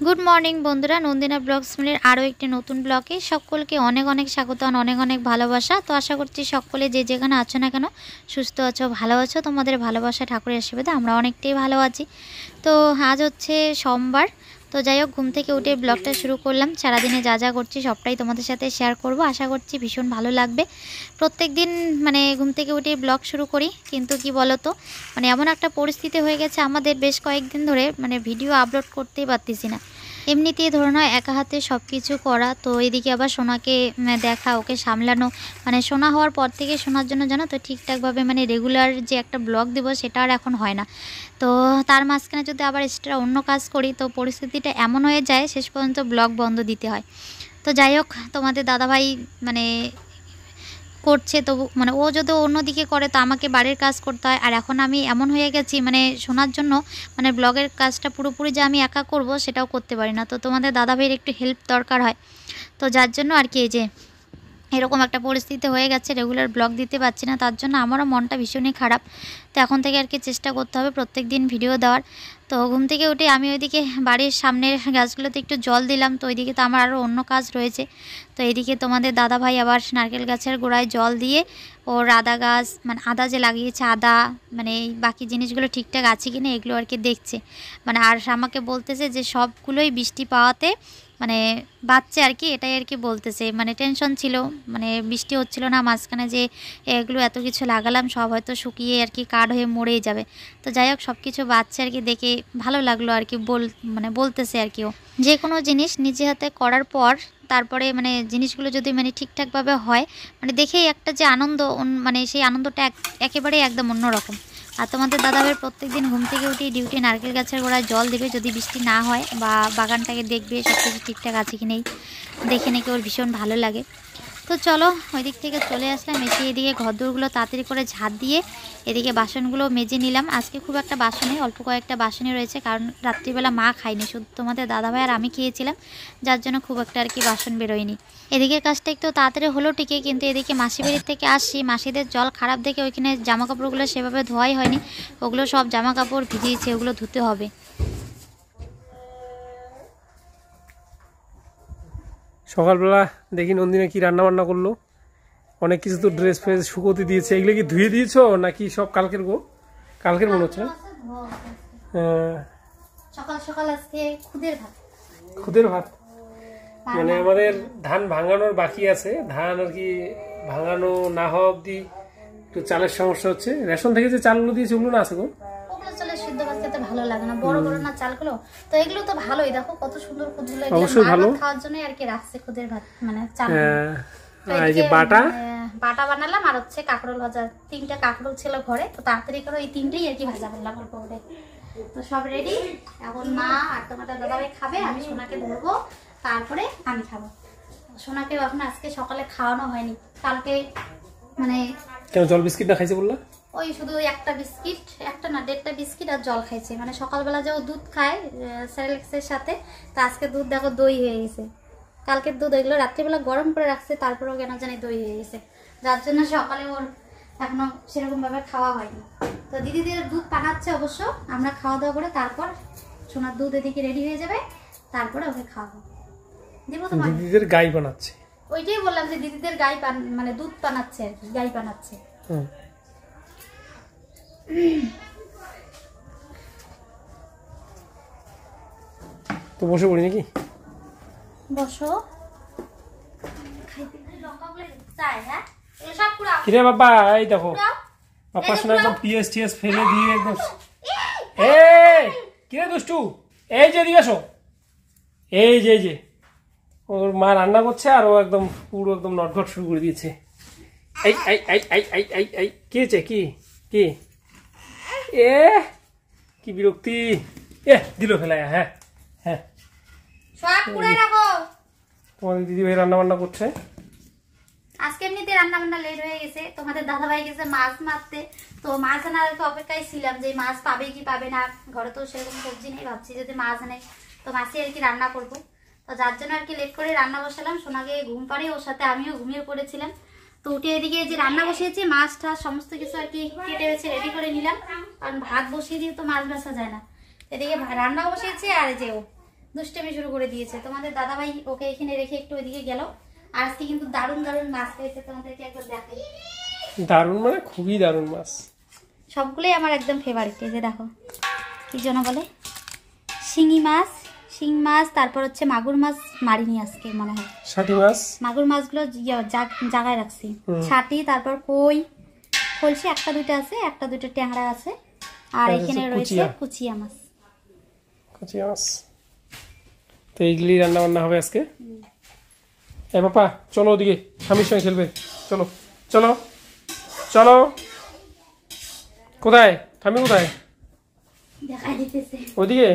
Good morning বন্ধুরা, নন্দিনা blogs মিলের আরও একটি নতুন ব্লগে সকলকে অনেক অনেক স্বাগত, অনেক অনেক ভালোবাসা। তো আশা করছি সকলে যে যেখানে আছো না কেন সুস্থ আছো, ভালো আছো। তোমাদের ভালোবাসা ঠাকুরের আশীর্বাদে আমরা অনেকটাই ভালো আছি। তো আজ হচ্ছে সোমবার। তো যাই হোক, ঘুম থেকে উঠে ব্লগটা শুরু করলাম। সারাদিনে যা যা করছি সবটাই তোমাদের সাথে শেয়ার করব। আশা করছি ভীষণ ভালো লাগবে। প্রত্যেক দিন মানে ঘুম থেকে উঠে ব্লগ শুরু করি, কিন্তু কি বলো তো, মানে এমন একটা পরিস্থিতি হয়ে গেছে আমাদের বেশ কয়েকদিন ধরে, মানে ভিডিও আপলোড করতেই পারতেছি না। এমনিতেই ধরো না একা হাতে সব কিছু করা, তো এদিকে আবার সোনাকে দেখা, ওকে সামলানো, মানে সোনা হওয়ার পর থেকে সোনার জন্য জানো তো ঠিকঠাকভাবে মানে রেগুলার যে একটা ব্লগ দেব সেটা আর এখন হয় না। তো তার মাঝখানে যদি আবার এক্সট্রা অন্য কাজ করি তো পরিস্থিতিটা এমন হয়ে যায় শেষ পর্যন্ত ব্লগ বন্ধ দিতে হয়। তো যাই হোক, তোমাদের দাদাভাই মানে করছে, তো মানে ও যদি অন্যদিকে করে তো আমাকে বাড়ির কাজ করতে হয়। আর এখন আমি এমন হয়ে গেছি মানে শোনার জন্য, মানে ব্লগের কাজটা পুরোপুরি যে আমি একা করব সেটাও করতে পারি না। তো তোমাদের দাদাভাইয়ের একটু হেল্প দরকার হয়। তো যার জন্য আর কি এই যে এরকম একটা পরিস্থিতি হয়ে গেছে, রেগুলার ব্লগ দিতে পারছি না। তার জন্য আমারও মনটা ভীষণই খারাপ। তো এখন থেকে আর কি চেষ্টা করতে হবে প্রত্যেক দিন ভিডিও দেওয়ার। তো ঘুম থেকে উঠে আমি ওইদিকে বাড়ির সামনের গাছগুলোতে একটু জল দিলাম। তো ওইদিকে তো আমার আরও অন্য কাজ রয়েছে। তো এইদিকে তোমাদের দাদাভাই আবার নারকেল গাছের গোড়ায় জল দিয়ে ওর আদা গাছ, মানে আদা যে লাগিয়েছে, আদা মানে এই বাকি জিনিসগুলো ঠিকঠাক আছে কিনা এগুলো আর কি দেখছে। মানে আর আমাকে বলতেছে যে সবগুলোই বৃষ্টি পাওয়াতে মানে বাচ্চা আর কি, এটাই আর কি বলতেছে। মানে টেনশন ছিল, মানে বৃষ্টি হচ্ছিল না মাঝখানে, যে এগুলো এত কিছু লাগালাম সব হয়তো শুকিয়ে আর কি কাঠ হয়ে মরেই যাবে। তো যাই হোক, সব কিছু বাচ্চা আর কি দেখে ভালো লাগলো আর কি, মানে বলতেছে আর কি ও যে কোনো জিনিস নিজে হাতে করার পর তারপরে মানে জিনিসগুলো যদি মানে ঠিকঠাকভাবে হয়, মানে দেখেই একটা যে আনন্দ, মানে সেই আনন্দটা একেবারেই একদম অন্যরকম। আর তোমাদের দাদাভাইয়ের প্রত্যেক দিন ঘুম থেকে উঠে ডিউটি নারকেল গাছের গোড়ায় জল দেবে যদি বৃষ্টি না হয়, বা বাগানটাকে দেখবে সব কিছু ঠিকঠাক আছে কি নেই দেখে নাকি ওর ভীষণ ভালো লাগে। তো চলো ওই দিক থেকে চলে আসলাম, এসে এদিকে ঘরদোরগুলো তাড়াতাড়ি করে ঝাড় দিয়ে এদিকে বাসনগুলো মেজে নিলাম। আজকে খুব একটা বাসনে, অল্প কয়েকটা বাসনই রয়েছে, কারণ রাত্রিবেলা মা খায়নি, শুধু তোমাদের দাদাভাই আর আমি খেয়েছিলাম, যার জন্য খুব একটা আর কি বাসন বেরোয়নি। এদিকের কাজটা একটু তাড়াতাড়ি হলো ঠিকই, কিন্তু এদিকে মাসি বাড়ির থেকে আসছি, মাসিদের জল খারাপ দেখে ওইখানে জামা কাপড়গুলো সেভাবে ধোয়াই হয়নি। ওগুলো সব জামা কাপড় ভিজিয়েছে, ওগুলো ধুতে হবে। সকালবেলা দেখি নন্দিনা কি রান্না বান্না করলো। অনেক কিছু তো ড্রেস ফ্রেস শুকোতে দিয়েছে, এগুলো কি ধুয়ে দিয়েছো নাকি সব কালকের কালকের মনে হচ্ছে না? সকাল সকাল আজকে খুদের ভাত, মানে আমাদের ধান ভাঙানোর বাকি আছে, ধান আর কি ভাঙানো না হওয়া অব্দি একটু চালের সমস্যা হচ্ছে। রেশন থেকে যে চালগুলো দিয়েছে ওগুলো না আছে গো, ওগুলো চলে সিদ্ধ ভাত খেতে ভালো লাগে না, বড় বড় না চালগুলো। তো এগুলো তো ভালোই, দেখো কত সুন্দর খুদগুলো, অবশ্যই ভালো খাওয়ার জন্য আর কি রাখছে খুদের ভাত, মানে চাল। এই যে বাটা বানালাম, আর হচ্ছে কাঁকরোল ভাজা, 3টা কাঁকরোল ছিল ঘরে, তো তাড়াতাড়ি করে এই 3টেই আর কি ভাজা করলাম অল্প করে। তো সব রেডি, এখন মা আর তোমাদের দাদাভাই খাবে, আমি সোনাকে ধরবো, তারপরে আমি খাবো। সোনাকে এখন আজকে সকালে খাওয়ানো হয়নি, কালকে মানে কেন জল বিস্কিট না খাইছে বললা? ওই শুধু একটা বিস্কিট, একটা না 1.5টা বিস্কিট আর জল খাইছে। মানে সকালবেলা যে ও দুধ খায় সেরেলাক্সের সাথে, তা আজকে দুধ দেখো দই হয়ে গেছে। কালকের দুধ ওইগুলো রাত্রিবেলা গরম করে রাখছে, তারপরেও কেন জানি দই হয়ে গেছে, যার জন্য সকালে ওর এখনো সেরকম ভাবে খাওয়া হয়নি। তো দিদিদের দুধ পাঠাচ্ছে অবশ্য, আমরা খাওয়া দাওয়া করে তারপর সোনার দুধ এদিকে রেডি হয়ে যাবে, তারপরে ওকে খাওয়াবো। দিব তোমার দিদিদের গাই বানাচ্ছে, ওইটাই বললাম যে দিদিদের গাই মানে দুধ বানাচ্ছে আর কি, গাই বানাচ্ছে। তো বসে পড়ি নাকি? বসো। কিরে বাবা, এই দেখো বাবা শোনা একদম পিএস টিএস ফেলে দিয়ে একদম। এই কিরে দুষ্টু, এই যে এদিকে আসো, এই যে ওর মা রান্না করছে আর ও একদম পুরো একদম নটঘট শুরু করে দিয়েছে। এই এই এই এই এই এই এই কি হয়েছে, কি কি এ কি বিরক্তি, দিল ফেলায়। হ্যাঁ হ্যাঁ, তোমাদের দিদি ভাই রান্না বান্না করছে। আজকে এমনিতে রান্না বান্না লেট হয়ে গেছে, তোমাদের দাদাভাই গেছে মাছ মারতে, তো মাছ আনার অপেক্ষায় ছিলাম যে মাছ পাবে কি পাবে না, ঘরে তো সেরকম সবজি নেই, ভাবছি যদি মাছ আনে তো মাছই আর কি রান্না করবো। তো যার জন্য আর কি লেট করে রান্না বসালাম, সোনাকে ঘুম পাড়ে, ওর সাথে আমিও ঘুমিয়ে পড়েছিলাম। তো উঠে এদিকে যে রান্না বসিয়েছি, মাছটা সমস্ত কিছু আর কি কেটে বেছে রেডি করে নিলাম, কারণ ভাত বসিয়ে দিয়ে তো মাছ বাছা যায় না। এদিকে রান্না বসিয়েছি, আর যে ও দুষ্টামি শুরু করে দিয়েছে। তোমাদের দাদাভাই ওকে এখানে রেখে একটু ওইদিকে গেল। আর আজকে কিন্তু দারুণ দারুণ মাছ পেয়েছে, তোমাদেরকে একবার দেখাই। দারুণ মানে খুবই দারুণ মাছ, সবগুলোই আমার একদম ফেভারিট। এই যে দেখো কি জন্য বলে শিঙি মাছ, শিং মাছ, তারপর হচ্ছে মাগুর মাছ মারিনি আজকে মনে হয়, ষাটি মাছ, মাগুর মাছগুলো জায়গায় রাখছি, ছাটি, তারপর কই, কলসি একটা দুইটা আছে, একটা দুইটা ট্যাংরা আছে, আর এখানে রয়েছে কুচিয়া মাছ। কুচিয়া মাছ তো এইগুলি রান্না বান্না হবে আজকে। এ বাপা চলো ওদিকে, স্বামীর সঙ্গে খেলবে, চলো চলো চলো। কোথায় স্বামী, কোথায়? দেখা দিতেছে ওইদিকে।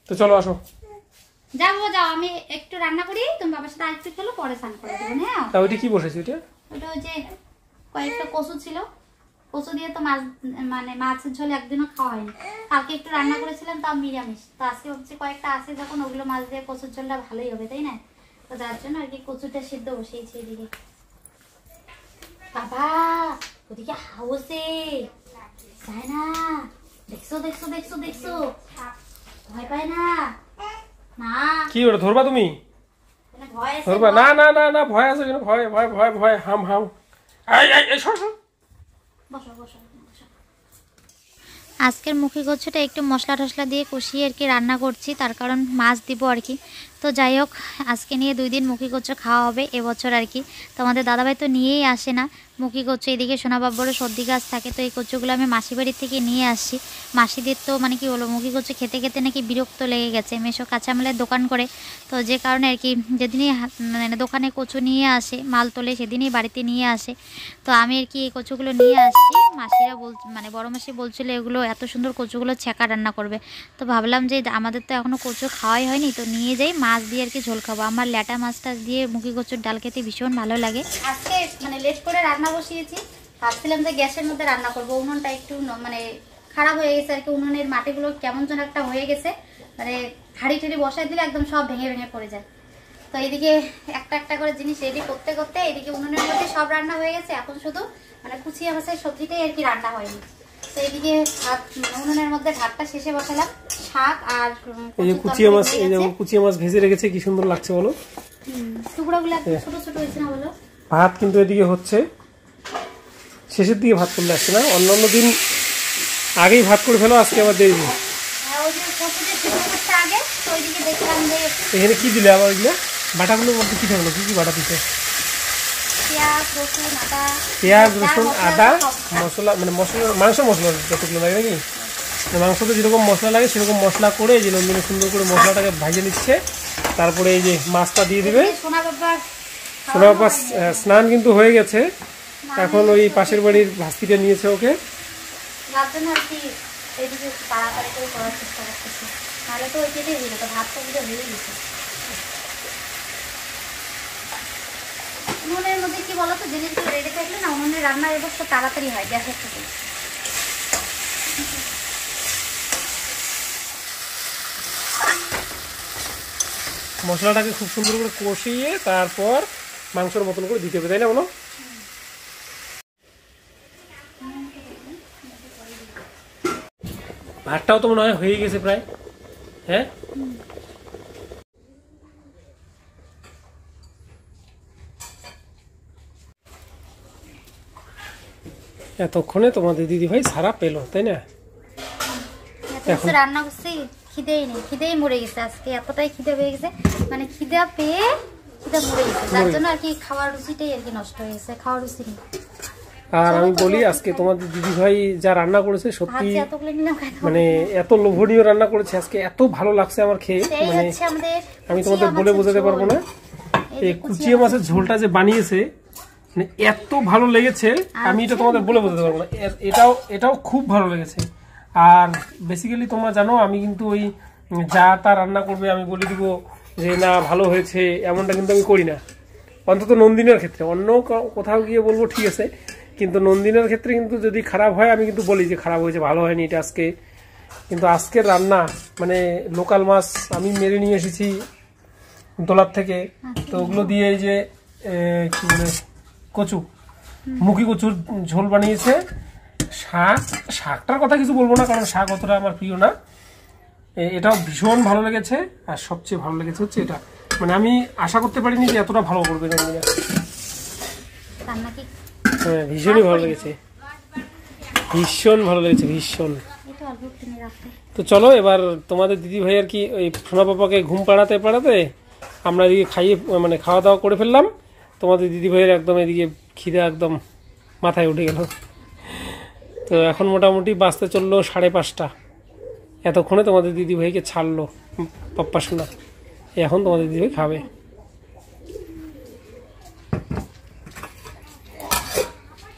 তো চলো আসো। যাবো, যাও, আমি একটু রান্না করি, তুমি বাবার সাথে আরেকটু খেলো, পরে স্নান করে দেবো। হ্যাঁ, তা ওইটা কি বসেছি? ওইটা ওই যে কয়েকটা কচু ছিল, কচু দিয়ে তো মাছ, মানে মাছের ঝোল একদিনও খাওয়া হয়নি। কালকে একটু রান্না করেছিলাম, তাও নিরামিষ। তো আজকে ভাবছি কয়েকটা আছে যখন, ওগুলো মাছ দিয়ে কচুর ঝোলটা ভালোই হবে, তাই না? তো যার জন্য আর কি কচুটা সিদ্ধ বসিয়েছি এদিকে। বাবা ওদিকে হাউসে যায় না, দেখছো দেখছো দেখছো দেখছো, ভয় পায় না? না কি ওটা ধরবা তুমি? ভয় আছে, ধরবা না? না না না, ভয় আছে কেন? ভয় ভয় ভয় ভয়, হাম হাম। এই সর সর। বসো বসো। আজকের মুখি কচুটা একটু মশলা টশলা দিয়ে কষিয়ে আর কি রান্না করছি, তার কারণ মাছ দিব আর কি। তো যাই হোক, আজকে নিয়ে 2 দিন মুখি কচু খাওয়া হবে এবছর আর কি। তো আমাদের দাদাভাই তো নিয়েই আসে না মুখি কচু, এদিকে সোনাবাব্বরও সর্দি গাছ থাকে, তো এই কচুগুলো আমি মাসি বাড়ির থেকে নিয়ে আসছি। মাসিদের তো মানে কি বলবো, মুখি কচু খেতে খেতে নাকি বিরক্ত লেগে গেছে। মেশো কাঁচামালের দোকান করে, তো যে কারণে আর কি যেদিনই মানে দোকানে কচু নিয়ে আসে, মাল তোলে, সেদিনই বাড়িতে নিয়ে আসে। তো আমি আর কি এই কচুগুলো নিয়ে আসছি। মাসিরা মানে বড় মাসি বলছিল এগুলো এত সুন্দর কচুগুলো ছ্যাঁকা রান্না করবে। তো ভাবলাম যে আমাদের তো এখনও কচু খাওয়াই হয়নি, তো নিয়ে যাই, মাছ দিয়ে আর কি ঝোল খাবো। আমার ল্যাটা মাছটা দিয়ে মুখি কচুর ডাল খেতে ভীষণ ভালো লাগে। আজকে মানে লেট করে রান্না বসিয়েছি, ভাবছিলাম যে গ্যাসের মধ্যে রান্না করবো। উনুনটা একটু মানে খারাপ হয়ে গেছে আর কি, উনুনের মাটিগুলো কেমন যেন একটা হয়ে গেছে, মানে হাঁড়ি ঠাড়ি বসাই দিলে একদম সব ভেঙে ভেঙে পড়ে যায়। তো এইদিকে একটা একটা করে জিনিস রেডি করতে করতে এদিকে উনুনের মধ্যে সব রান্না হয়ে গেছে, এখন শুধু মানে কুচিয়া মাছের সবজিটাই আর কি রান্না হয়নি। তো এইদিকে ভাত, উনুনের মধ্যে ভাতটা শেষে বসালাম, শাক আর এই যে কুচিয়া মাছ, এই যে কুচিয়া মাছ ভেজে রেখেছে, কি সুন্দর লাগছে বলো, টুকরোগুলো ছোট ছোট হয়েছে না বলো। ভাত কিন্তু এদিকে হচ্ছে, শেষের দিকে ভাত করলে আসছে না, অন্যান্য দিন আগেই ভাত করে ফেলো, আজকে আবার দেরি। এখানে কি দিলে আবার? ওইগুলো বাটাগুলোর মধ্যে কি থাকলো? কি কি বাটা দিতে? পেঁয়াজ রসুন আদা মশলা, মানে মশলা মাংস মশলা যতগুলো লাগে নাকি, মাংসতে যেরকম মশলা লাগে সেরকম মশলা করে এই যে নন্দিনী সুন্দর করে মশলাটাকে ভাজে নিচ্ছে। তারপরে এই যে মাছটা দিয়ে দিবে। সোনা বাবা স্নান কিন্তু হয়ে গেছে, এখন ওই পাশের বাড়ির ভাস্তিটা নিয়েছে ওকে। উনুনের মধ্যে কি বলতো, জিনিসগুলো রেডি থাকলে না উনুনের রান্না এবার তো তাড়াতাড়ি হয় গ্যাসের থেকে। মশলাটাকে খুব সুন্দর করে কষিয়ে তারপর মাংসের মতন করে দিতে হবে, তাই না বলো? ভাতটাও তো মনে হয় হয়ে গেছে প্রায়, হ্যাঁ? এতক্ষণে তোমাদের দিদি ভাই সারা পেলো, তাই না? এখন রান্না করছি, খিদেই নেই, খিদেই মরে গেছে আজকে, এতটাই খিদে পেয়ে গেছে, মানে খিদে পেয়ে খিদে মরে গেছে, যার জন্য আর কি খাওয়ার রুচিটাই আর কি নষ্ট হয়ে গেছে, খাওয়ার রুচি নেই। আর আমি বলি আজকে তোমাদের দিদি ভাই যা রান্না করেছে সত্যি মানে এত লোভনীয় রান্না করেছে আজকে, এত ভালো লাগছে আমার খেয়ে, মানে আমি তোমাদের বলে বোঝাতে পারবো না। এই কুচিয়া মাছের ঝোলটা যে বানিয়েছে মানে এত ভালো লেগেছে, আমি এটা তোমাদের বলে বোঝাতে পারবো না। এটাও খুব ভালো লেগেছে। আর বেসিক্যালি তোমরা জানো আমি কিন্তু ওই যা তা রান্না করবে আমি বলে দিব যে না ভালো হয়েছে, এমনটা কিন্তু আমি করি না, অন্তত নন্দিনের ক্ষেত্রে। অন্য কোথাও গিয়ে বলবো ঠিক আছে, কিন্তু নন্দিনের ক্ষেত্রে কিন্তু যদি খারাপ হয় আমি কিন্তু বলি যে খারাপ হয়েছে, ভালো হয়নি এটা আজকে। কিন্তু আজকের রান্না মানে লোকাল মাছ আমি মেরে নিয়ে এসেছি দোলার থেকে, তো ওগুলো দিয়ে এই যে কি বলে কচু, মুখি কচুর ঝোল বানিয়েছে। শাকটার কথা কিছু বলবো না, কারণ শাক অতটা আমার প্রিয় না। এটাও ভীষণ ভালো লেগেছে। আর সবচেয়ে ভালো লেগেছে হচ্ছে এটা, মানে আমি আশা করতে পারিনি যে এতটা ভালো করবে নন্দিনা। হ্যাঁ ভীষণই ভালো লেগেছে, ভীষণ ভালো লেগেছে, ভীষণ। তো চলো এবার তোমাদের দিদি ভাই আর কি ওই সোনা পাপাকে ঘুম পাড়াতে পাড়াতে আমরা এদিকে খাইয়ে মানে খাওয়া দাওয়া করে ফেললাম। তোমাদের দিদি ভাইয়ের একদম এদিকে খিদে একদম মাথায় উঠে গেল। তো এখন মোটামুটি বাঁচতে চললো 5:30। এতক্ষণে তোমাদের দিদি ভাইকে ছাড়লো পাপ্পা সোনা, এখন তোমাদের দিদি ভাই খাবে।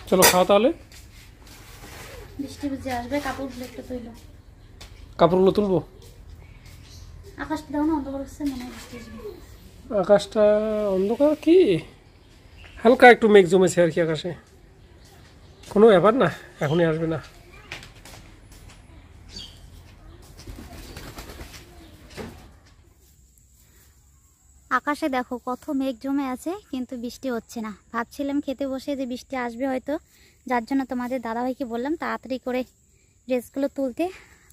চলো খাও তাহলে। বৃষ্টি ভিজে আসবে, কাপড়গুলো একটু তুইলো। কাপড়গুলো তুলবো। আকাশটা দাও না, অন্ধকার হচ্ছে, মনে হয় বৃষ্টি আসবে। আকাশটা অন্ধকার কি, হালকা একটু মেঘ জমেছে আর কি আকাশে, কোনো ব্যাপার না, এখনই আসবে না। আকাশে দেখো কত মেঘ জমে আছে, কিন্তু বৃষ্টি হচ্ছে না। ভাবছিলাম খেতে বসে যে বৃষ্টি আসবে হয়তো, যার জন্য তোমাদের দাদাভাইকে বললাম তাড়াতাড়ি করে ড্রেসগুলো তুলতে।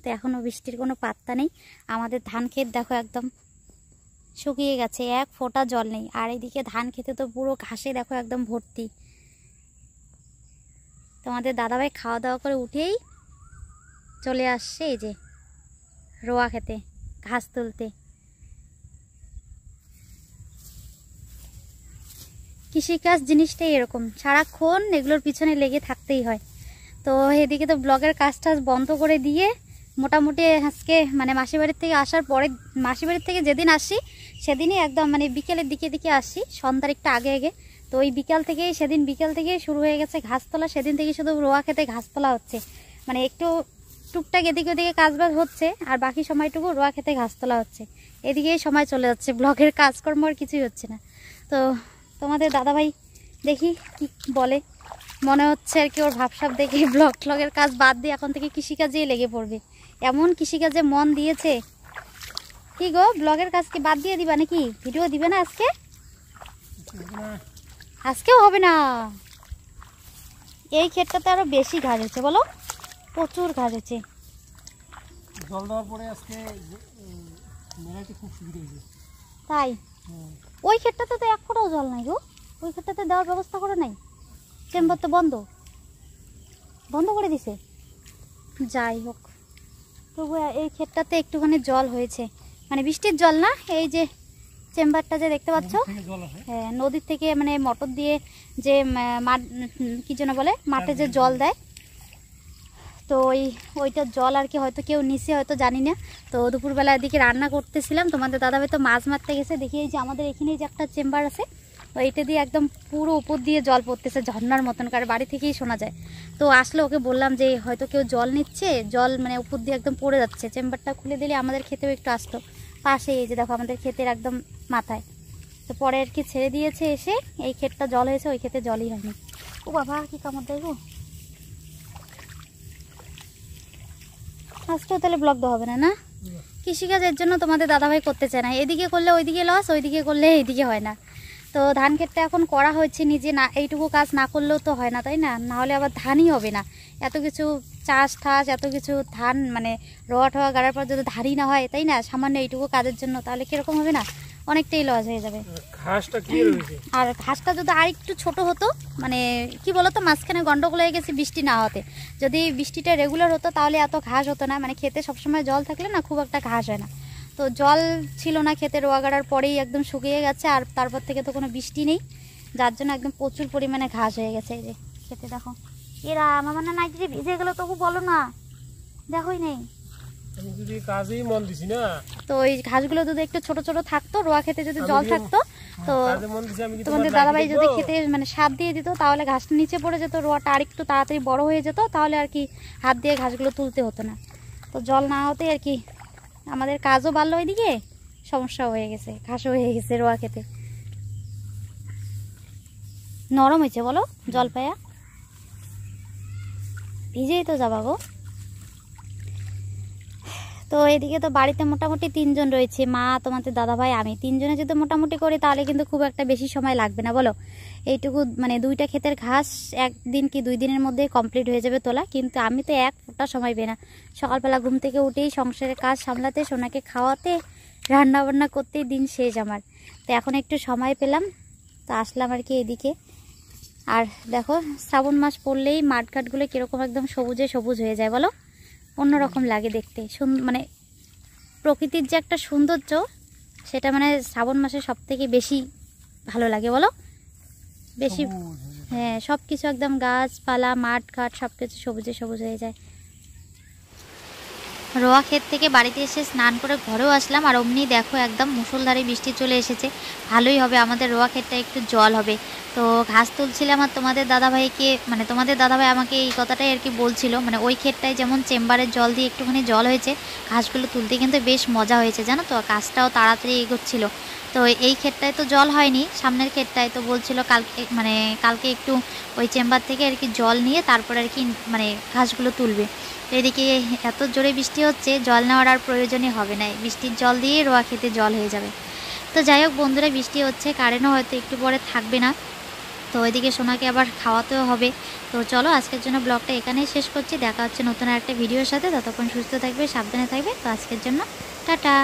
তো এখনও বৃষ্টির কোনো পাত্তা নেই। আমাদের ধান ক্ষেত দেখো একদম শুকিয়ে গেছে, এক ফোঁটা জল নেই। আর এইদিকে ধান খেতে তো পুরো ঘাসে দেখো একদম ভর্তি। তোমাদের দাদাভাই খাওয়া দাওয়া করে উঠেই চলে আসছে এই যে রোয়া খেতে ঘাস তুলতে। কৃষিকাজ জিনিসটাই এরকম, সারাক্ষণ এগুলোর পিছনে লেগে থাকতেই হয়। তো এদিকে তো ব্লগের কাজ টাজ বন্ধ করে দিয়ে মোটামুটি আজকে মানে মাসির বাড়ির থেকে আসার পরে, মাসির বাড়ির থেকে যেদিন আসি সেদিনই একদম মানে বিকেলের দিকে আসি, সন্ধ্যার একটু আগে আগে। তো ওই বিকাল থেকেই, সেদিন বিকাল থেকেই শুরু হয়ে গেছে ঘাস তোলা। সেদিন থেকে শুধু রোয়া খেতে ঘাস তোলা হচ্ছে, মানে একটু টুকটাক এদিকে ওদিকে কাজবাজ হচ্ছে, আর বাকি সময়টুকু রোয়া খেতে ঘাস তোলা হচ্ছে। এদিকেই সময় চলে যাচ্ছে, ব্লগের কাজকর্ম আর কিছুই হচ্ছে না। তো তোমাদের দাদাভাই দেখি কি বলে, মনে হচ্ছে আর কি ওর ভাবসাব দেখে ব্লগের কাজ বাদ দিয়ে এখন থেকে কৃষিকাজেই লেগে পড়বে। এমন কৃষিকাজে মন দিয়েছে। কি গো, ব্লগের কাজ কি বাদ দিয়ে দিবা নাকি? ভিডিও দিবে না আজকে? আজকেও হবে না। এই ক্ষেতটাতে আরো বেশি ঘাস হচ্ছে, বলো, প্রচুর ঘাস হচ্ছে। জল দেওয়ার পরে আজকে মেলাতে খুব সুবিধা হয়েছে। তাই ওই ক্ষেতটাতে তো এক ফোঁটাও জল নাই গো, ওই ক্ষেতটাতে দেওয়ার ব্যবস্থা করে নাই, চেম্বার তো বন্ধ করে দিছে। যাই হোক, তবু এই ক্ষেতটাতে একটুখানি জল হয়েছে, মানে বৃষ্টির জল না, এই যে চেম্বারটা যে দেখতে পাচ্ছ, হ্যাঁ নদীর থেকে মানে মোটর দিয়ে যে কি যেন বলে মাঠে যে জল দেয়, তো ওইটার জল আর কি হয়তো কেউ নিচে, হয়তো জানি না। তো দুপুরবেলা এদিকে রান্না করতেছিলাম, তোমাদের দাদাভাই তো মাছ মারতে গেছে। দেখি এই যে আমাদের এখানে যে একটা চেম্বার আছে, এইটা দিয়ে একদম পুরো উপর দিয়ে জল পড়তেছে ঝর্ণার মতন, কারণ বাড়ি থেকেই শোনা যায়। তো আসলে ওকে বললাম যে হয়তো কেউ জল নিচ্ছে, জল মানে উপর দিয়ে একদম পড়ে যাচ্ছে, চেম্বারটা খুলে দিলে আমাদের খেতেও একটু আসতো। পাশে এই যে দেখো আমাদের ক্ষেতের একদম মাথায়। তো পরে আর কি ছেড়ে দিয়েছে এসে, এই ক্ষেতটা জল হয়েছে, ওই ক্ষেতে জলই হয়নি। ও বাবা কি কামড় দেয় গো। আজকেও তাহলে ব্লগ দেওয়া হবে না, না? কৃষিকাজের জন্য তোমাদের দাদাভাই করতে চায় না, এদিকে করলে ওইদিকে লস, ওইদিকে করলে এইদিকে হয় না। তো ধান ক্ষেতটা এখন করা হচ্ছে নিজে, না এইটুকু কাজ না করলেও তো হয় না, তাই না? নাহলে আবার ধানই হবে না। এত কিছু চাষ ঠাস, এত কিছু ধান মানে রোয়া ঠোয়া গাড়ার পর যদি ধানই না হয়, তাই না, সামান্য এইটুকু কাজের জন্য, তাহলে কিরকম হবে না, অনেকটাই লস হয়ে যাবে। ঘাসটা কি রয়েছে, আর ঘাসটা যদি আর একটু ছোট হতো, মানে কি বলতো, মাঝখানে গন্ডগোল হয়ে গেছে বৃষ্টি না হতে। যদি বৃষ্টিটা রেগুলার হতো তাহলে এত ঘাস হতো না, মানে খেতে সবসময় জল থাকলে না খুব একটা ঘাস হয় না। তো জল ছিল না খেতে, রোয়া গাড়ার পরেই একদম শুকিয়ে গেছে, আর তারপর থেকে তো কোনো বৃষ্টি নেই, যার জন্য একদম প্রচুর পরিমাণে ঘাস হয়ে গেছে। এই যে খেতে দেখো, এরা আমার মানে নাইটি যে ভিজে গেলো, তবু বলো না, দেখোই নেই। আমি যদি কাজেই মন দিছি না, তো ওই ঘাসগুলো যদি একটু ছোট ছোট থাকতো, রোয়া খেতে যদি জল থাকতো, তো কাজে মন দিছি আমি, তোমাদের দাদাভাই যদি খেতে মানে সার দিয়ে দিত, তাহলে ঘাসটা নিচে পড়ে যেত, রোয়াটা আরেকটু তাড়াতাড়ি বড় হয়ে যেত, তাহলে আর কি হাত দিয়ে ঘাসগুলো তুলতে হতো না। তো জল না হতে আর কি আমাদের কাজও বাড়লো, ওইদিকে সমস্যা হয়ে গেছে, ঘাসও হয়ে গেছে রোয়া খেতে। নরম হয়েছে বলো জল পায়া, ভিজেই তো যাবা গো। তো এদিকে তো বাড়িতে মোটামুটি 3 জন রয়েছে, মা, তোমাদের দাদাভাই, আমি। 3 জনে যদি মোটামুটি করি তাহলে কিন্তু খুব একটা বেশি সময় লাগবে না, বলো? এইটুকু মানে 2টা ক্ষেতের ঘাস একদিন কি 2 দিনের মধ্যে কমপ্লিট হয়ে যাবে তোলা। কিন্তু আমি তো এক ফোঁটা সময় পাই না। সকালবেলা ঘুম থেকে উঠেই সংসারের কাজ সামলাতে, সোনাকে খাওয়াতে, রান্না বান্না করতেই দিন শেষ আমার। তো এখন একটু সময় পেলাম, তো আসলাম আর কি এদিকে। আর দেখো শ্রাবণ মাস পড়লেই মাঠঘাটগুলো কীরকম একদম সবুজে সবুজ হয়ে যায়, বলো? অন্যরকম লাগে দেখতে, মানে প্রকৃতির যে একটা সৌন্দর্য, সেটা মানে শ্রাবণ মাসে সব থেকে বেশি ভালো লাগে, বলো? বেশি, হ্যাঁ, সব কিছু একদম গাছপালা, মাঠ ঘাট সব কিছু সবুজে সবুজ হয়ে যায়। রোয়া ক্ষেত থেকে বাড়িতে এসে স্নান করে ঘরেও আসলাম, আর অমনি দেখো একদম মুষলধারে বৃষ্টি চলে এসেছে। ভালোই হবে, আমাদের রোয়া ক্ষেতটা একটু জল হবে। তো ঘাস তুলছিলাম, আর তোমাদের দাদাভাইকে মানে তোমাদের দাদাভাই আমাকে এই কথাটাই আর কি বলছিল, মানে ওই ক্ষেতটায় যেমন চেম্বারের জল দিয়ে একটুখানি জল হয়েছে, ঘাসগুলো তুলতে কিন্তু বেশ মজা হয়েছে, জানো তো? কাজটাও তাড়াতাড়ি এগোচ্ছিল। তো এই ক্ষেতটায় তো জল হয়নি, সামনের ক্ষেতটায়। তো বলছিল কালকে একটু ওই চেম্বার থেকে আর কি জল নিয়ে তারপর আর কি মানে ঘাসগুলো তুলবে। এদিকে এত জোরে বৃষ্টি হচ্ছে, জল নেওয়ার আর প্রয়োজনই হবে না, বৃষ্টির জল দিয়ে রোয়া খেতে জল হয়ে যাবে। তো যাই হোক বন্ধুরা, বৃষ্টি হচ্ছে, কারেন্টও হয়তো একটু পরে থাকবে না। তো ওইদিকে সোনাকে আবার খাওয়াতেও হবে। তো চলো আজকের জন্য ব্লগটা এখানেই শেষ করছি। দেখা হচ্ছে নতুন একটা ভিডিওর সাথে। ততক্ষণ সুস্থ থাকবে, সাবধানে থাকবে। তো আজকের জন্য টাটা।